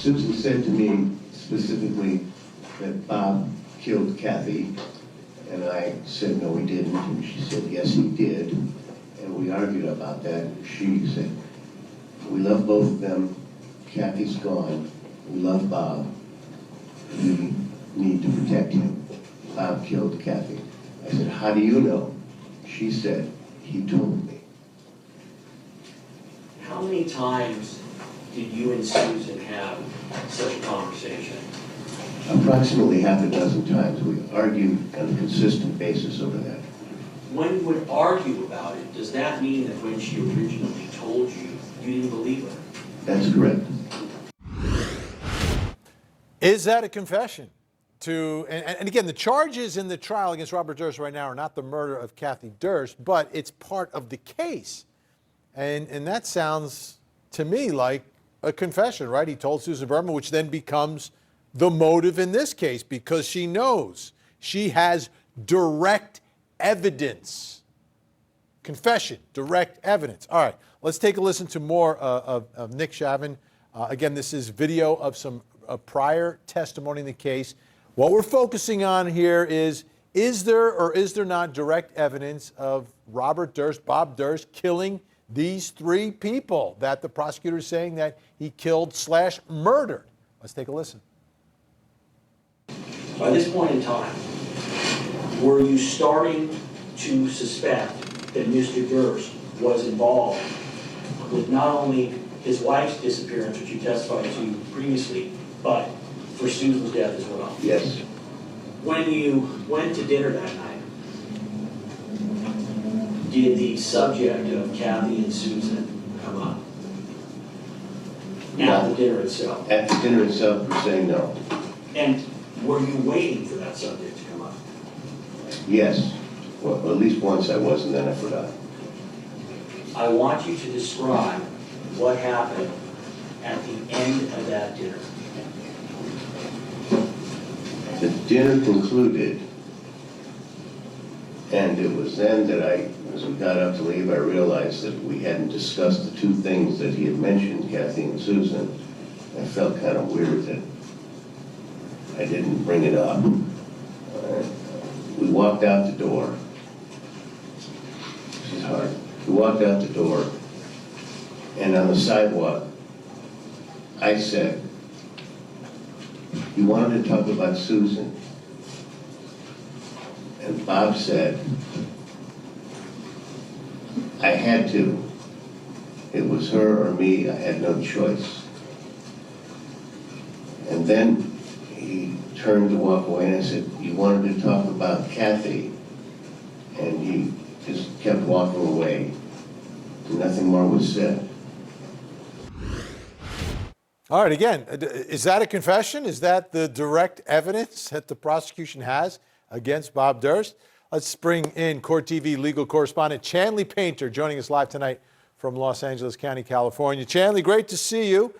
Susan said to me specifically that Bob killed Kathy, and I said, no, he didn't, and she said, yes, he did, and we argued about that. She said, we love both of them, Kathy's gone, we love Bob, we need to protect him. Bob killed Kathy. I said, how do you know? She said, he told me. How many times did you and Susan have such a conversation? Approximately half a dozen times. We argued on a consistent basis over that. When you would argue about it, does that mean that when she originally told you, you didn't believe her? That's correct. Is that a confession? And again, the charges in the trial against Robert Durst right now are not the murder of Kathy Durst, but it's part of the case. And that sounds to me like a confession, right? He told Susan Berman, which then becomes the motive in this case because she knows she has direct evidence. Confession, direct evidence. All right, let's take a listen to more of Nick Chavin. Again, this is video of some prior testimony in the case. What we're focusing on here is there or is there not direct evidence of Robert Durst, Bob Durst, killing these three people that the prosecutor is saying that he killed / murdered? Let's take a listen. By this point in time, were you starting to suspect that Mr. Durst was involved with not only his wife's disappearance, which you testified to previously, but for Susan's death as well? Yes. When you went to dinner that night, did the subject of Kathy and Susan come up? At the dinner itself? At the dinner itself, we're saying no. And were you waiting for that subject to come up? Yes. Well, at least once I was, and then I forgot. I want you to describe what happened at the end of that dinner. The dinner concluded, and it was then that as we got up to leave, I realized that we hadn't discussed the two things that he had mentioned, Kathy and Susan. I felt kind of weird that I didn't bring it up. We walked out the door. This is hard. We walked out the door, and on the sidewalk, I said, you wanted to talk about Susan. And Bob said, I had to. It was her or me. I had no choice. And then he turned to walk away, and I said, you wanted to talk about Kathy. And he just kept walking away. Nothing more was said. All right, again, is that a confession? Is that the direct evidence that the prosecution has against Bob Durst? Let's bring in Court TV legal correspondent Chanley Painter joining us live tonight from Los Angeles County, California. Chanley, great to see you.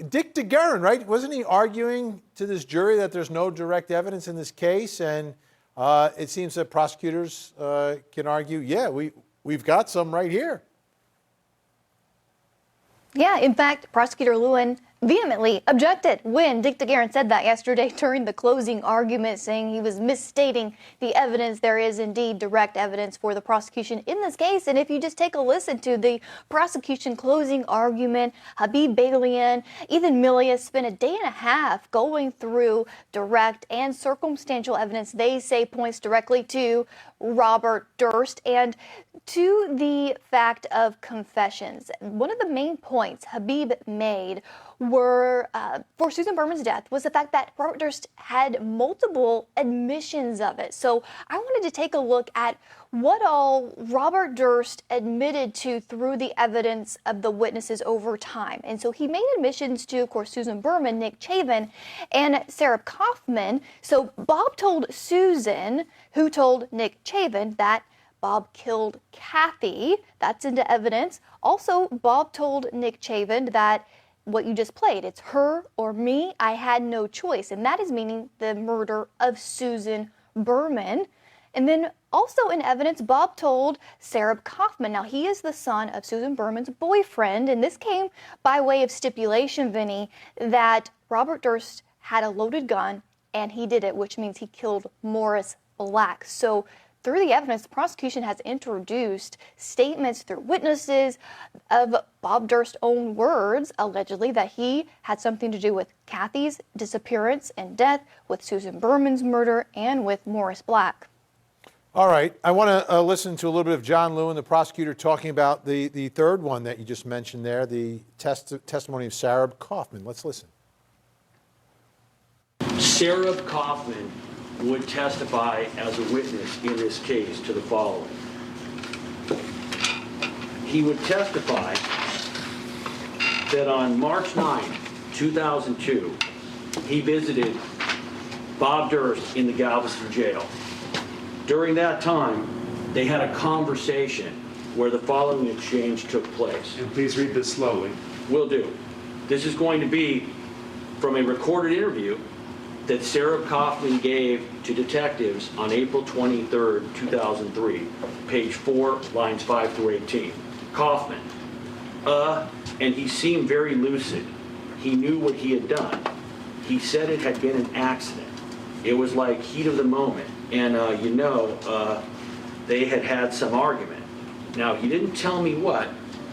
Dick DeGuerin, right? Wasn't he arguing to this jury that there's no direct evidence in this case? And it seems that prosecutors can argue, yeah, we've got some right here. Yeah, in fact, Prosecutor Lewin vehemently objected when Dick DeGuerin said that yesterday during the closing argument, saying he was misstating the evidence. There is indeed direct evidence for the prosecution in this case. And if you just take a listen to the prosecution closing argument, Habib Balian, Ethan Milius spent a day and a half going through direct and circumstantial evidence they say points directly to Robert Durst and to the fact of confessions. One of the main points Habib made were for Susan Berman's death was the fact that Robert Durst had multiple admissions of it. So I wanted to take a look at what all Robert Durst admitted to through the evidence of the witnesses over time. And so he made admissions to, of course, Susan Berman, Nick Chavin, and Sarah Kaufman. So Bob told Susan, who told Nick Chavin, that Bob killed Kathy. That's into evidence. Also, Bob told Nick Chavin that what you just played, it's her or me, I had no choice. And that is meaning the murder of Susan Berman. And then also in evidence, Bob told Sarah Kaufman. Now, he is the son of Susan Berman's boyfriend, and this came by way of stipulation, Vinny, that Robert Durst had a loaded gun and he did it, which means he killed Morris Black. So through the evidence, the prosecution has introduced statements through witnesses of Bob Durst's own words, allegedly, that he had something to do with Kathy's disappearance and death, with Susan Berman's murder, and with Morris Black. All right, I want to listen to a little bit of John Lewin, the prosecutor, talking about the third one that you just mentioned there, the testimony of Sarah Kaufman. Let's listen. Sarah Kaufman would testify as a witness in this case to the following. He would testify that on March 9, 2002, he visited Bob Durst in the Galveston jail. During that time, they had a conversation where the following exchange took place. And please read this slowly. Will do. This is going to be from a recorded interview that Sarah Kaufman gave to detectives on April 23, 2003, page 4, lines 5 through 18. Kaufman, and he seemed very lucid. He knew what he had done. He said it had been an accident. It was like heat of the moment, and they had had some argument. Now, he didn't tell me what,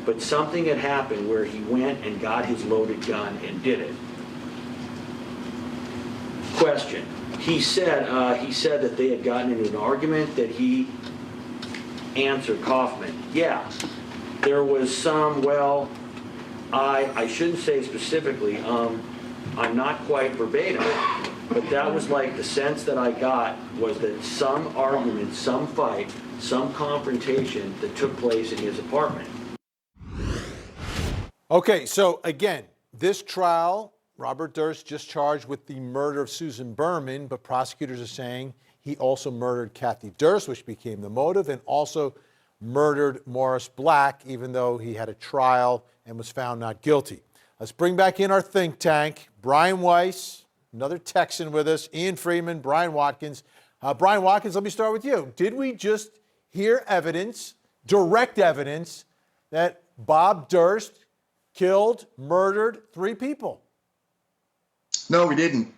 but something had happened where he went and got his loaded gun and did it. Question. He said that they had gotten into an argument, that he answered Kaufman. Yeah, there was some, well, I shouldn't say specifically, I'm not quite verbatim, but that was like the sense that I got was that some argument, some fight, some confrontation that took place in his apartment. Okay, so again, this trial, Robert Durst just charged with the murder of Susan Berman, but prosecutors are saying he also murdered Kathy Durst, which became the motive, and also murdered Morris Black, even though he had a trial and was found not guilty. Let's bring back in our think tank. Brian Weiss, another Texan with us, Ian Freeman, Brian Watkins. Brian Watkins, let me start with you. Did we just hear evidence, direct evidence, that Bob Durst killed, murdered 3 people? No, we didn't.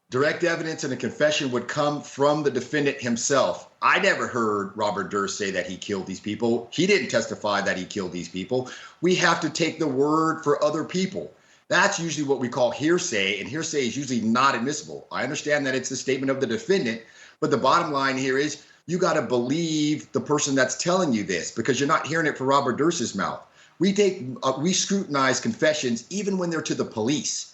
Direct evidence and a confession would come from the defendant himself. I never heard Robert Durst say that he killed these people. He didn't testify that he killed these people. We have to take the word for other people. That's usually what we call hearsay, and hearsay is usually not admissible. I understand that it's the statement of the defendant, but the bottom line here is you got to believe the person that's telling you this, because you're not hearing it from Robert Durst's mouth. We scrutinize confessions even when they're to the police.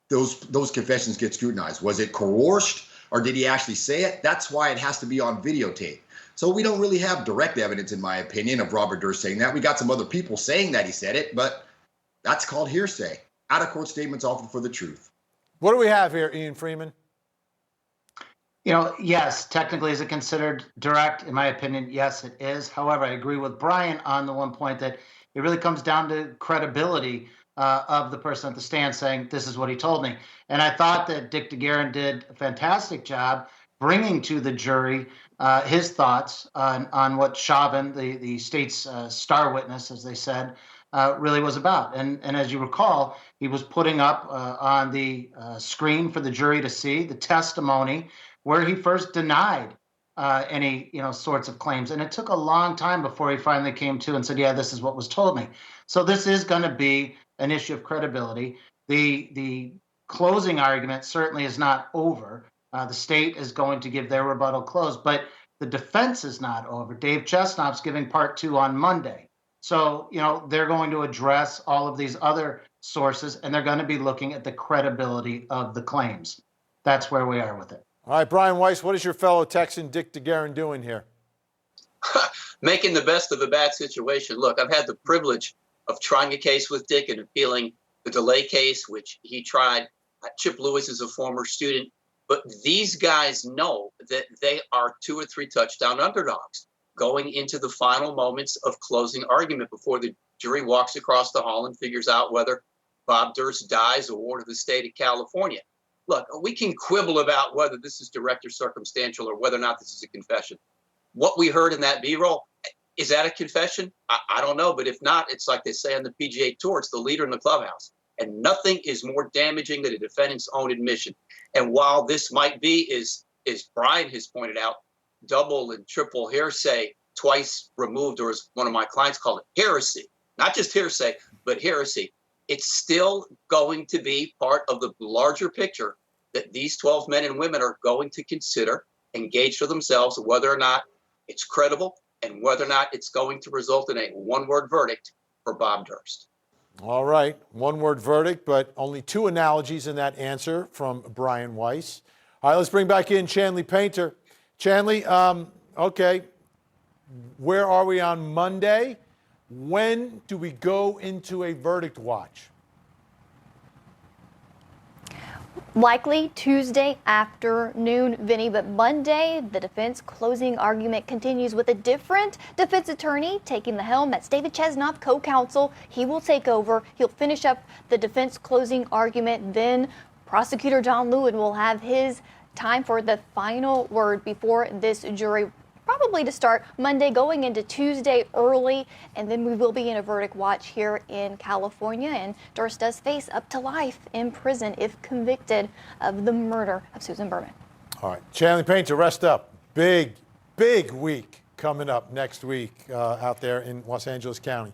Those confessions get scrutinized. Was it coerced, or did he actually say it? That's why it has to be on videotape. So we don't really have direct evidence, in my opinion, of Robert Durst saying that. We got some other people saying that he said it, but that's called hearsay. Out-of-court statements offered for the truth. What do we have here, Ian Freeman? Yes, technically is it considered direct? In my opinion, yes, it is. However, I agree with Brian on the one point that it really comes down to credibility of the person at the stand saying, this is what he told me. And I thought that Dick DeGuerin did a fantastic job bringing to the jury his thoughts on what Chauvin, the state's star witness, as they said, really was about. And as you recall, he was putting up on the screen for the jury to see the testimony where he first denied any sorts of claims. And it took a long time before he finally came to and said, yeah, this is what was told me. So this is going to be an issue of credibility. The closing argument certainly is not over. The state is going to give their rebuttal close, but the defense is not over. Dave Chestnop's giving part 2 on Monday. So, they're going to address all of these other sources, and they're going to be looking at the credibility of the claims. That's where we are with it. All right, Brian Weiss, what is your fellow Texan Dick DeGuerin doing here? Making the best of a bad situation. Look, I've had the privilege of trying a case with Dick and appealing the delay case, which he tried. Chip Lewis is a former student. But these guys know that they are 2 or 3 touchdown underdogs going into the final moments of closing argument before the jury walks across the hall and figures out whether Bob Durst dies or ward of the state of California. Look, we can quibble about whether this is direct or circumstantial or whether or not this is a confession. what we heard in that B-roll, is that a confession? I don't know, but if not, it's like they say on the PGA Tour, it's the leader in the clubhouse. And nothing is more damaging than a defendant's own admission. And while this might be, as Brian has pointed out, double and triple hearsay twice removed, or as one of my clients called it, heresy, not just hearsay, but heresy, it's still going to be part of the larger picture that these 12 men and women are going to consider, engage for themselves, whether or not it's credible and whether or not it's going to result in a one-word verdict for Bob Durst. All right, one-word verdict, but only two analogies in that answer from Brian Weiss. All right, let's bring back in Chanley Painter. Chanley, okay, where are we on Monday? When do we go into a verdict watch? Likely Tuesday afternoon, Vinny, but Monday, the defense closing argument continues with a different defense attorney taking the helm. That's David Chesnoff, co-counsel. He will take over. He'll finish up the defense closing argument. Then prosecutor John Lewin will have his time for the final word before this jury, probably to start Monday going into Tuesday early, and then we will be in a verdict watch here in California, and Durst does face up to life in prison if convicted of the murder of Susan Berman. All right, Chanley Painter, rest up. Big week coming up next week out there in Los Angeles County.